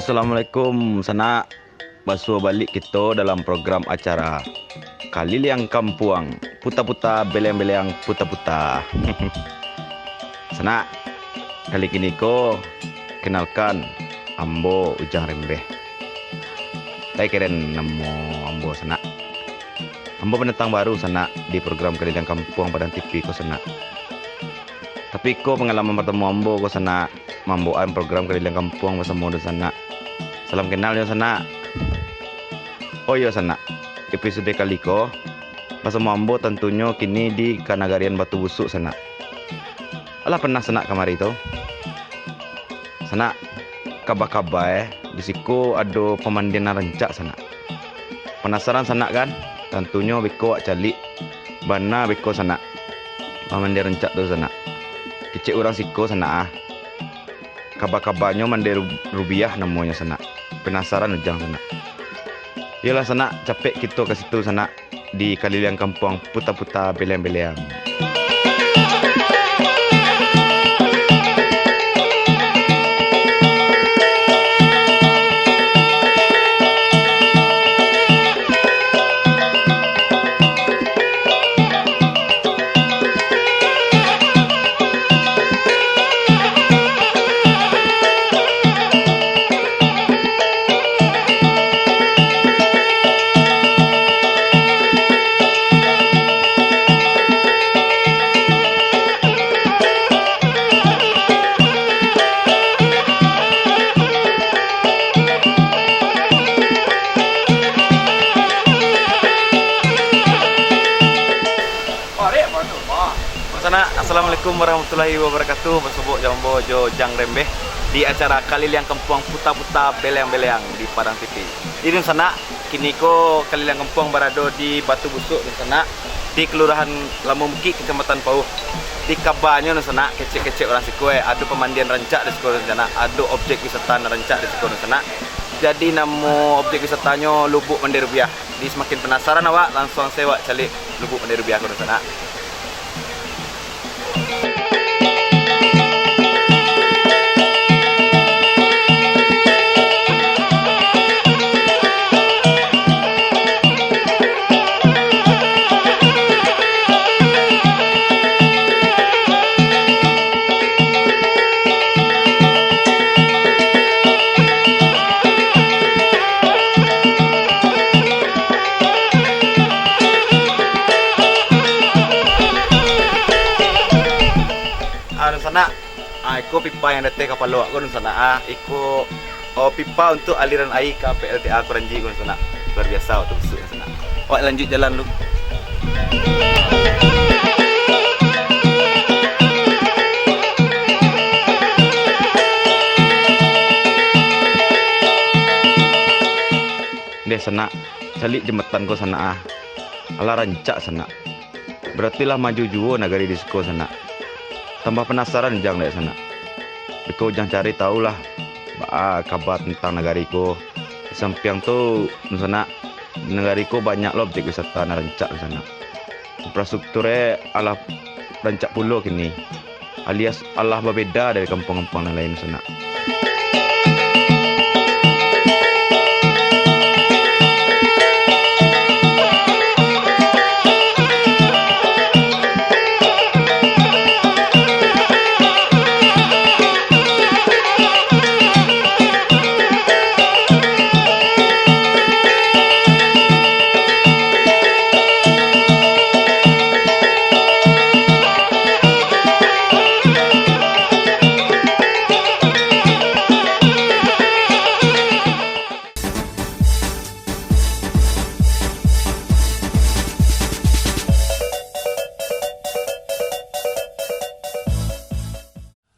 Assalamualaikum sana. Basuh balik kita dalam program acara Kaliliang Kampuang, puta-puta beleng-beleng puta-puta. Sana, kali kini ko kenalkan Ambo Ujang Rembeh. Saya keren namo Ambo sana. Ambo pendatang baru sana di program Kaliliang Kampuang pada TV ko sana. Tapi ko pengalaman bertemu Ambo ko sana mamboan program Kaliliang Kampuang bersama do sana. Salam kenal yo sana. Oh iya sana, episode kali ko bersama Ambo tentunya kini di Kanagarian Batu Busuk sana. Alah pernah sana kemari tu. Sana kabar-kabar di siku ada pemandian rencak sana. Penasaran sana kan? Tentunya beko wak calik bana beko sana. Pemandian rencak tu sana. Kecik orang siku sana ah. Kabar-kabarnya mandi rubiah namanya sana. Penasaran ujang sana. Yalah sana capek kita ke situ sana di Kaliliang Kampuang puta-puta beleng-beleng. Sana, Assalamualaikum warahmatullahi wabarakatuh. Bersebut Jambo Jo Jang Rembeh di acara Kaliliang Kampuang puta-puta beleng-beleng di Padang TV. Di sana kini ko Kaliliang Kampuang berada di Batu Busuk di sana di Kelurahan Lamumki, Kecamatan Pauh. Di kabarnya di sana kecil-kecil orang siku ada pemandian rencak di sekolah di sana, ada objek wisata rencak di sekolah di sana. Jadi nama objek wisatanya Lubuk Mandi Rubiah. Di semakin penasaran awak langsung sewa calik Lubuk Mandi Rubiah di sana. Sana, iko pipa yang datang kapal luar ko sana. Iko pipa untuk aliran air ke PLTA Kuranji ko sana. Luar biasa waktu busuk sana. Awak lanjut jalan lu. Deh sana, calik jembatan ko sana. Alah rancak sana. Berartilah maju jua nagari di sekolah sana. Tambah penasaran jang dari sana. Beko jang cari tahulah kabar tentang negariku. Samping tu sana negariku banyak loh objek wisata rancak di sana. Infrastrukturnya ala rancak pulau kini. Alias Allah berbeda dari kampung-kampung yang lain sana.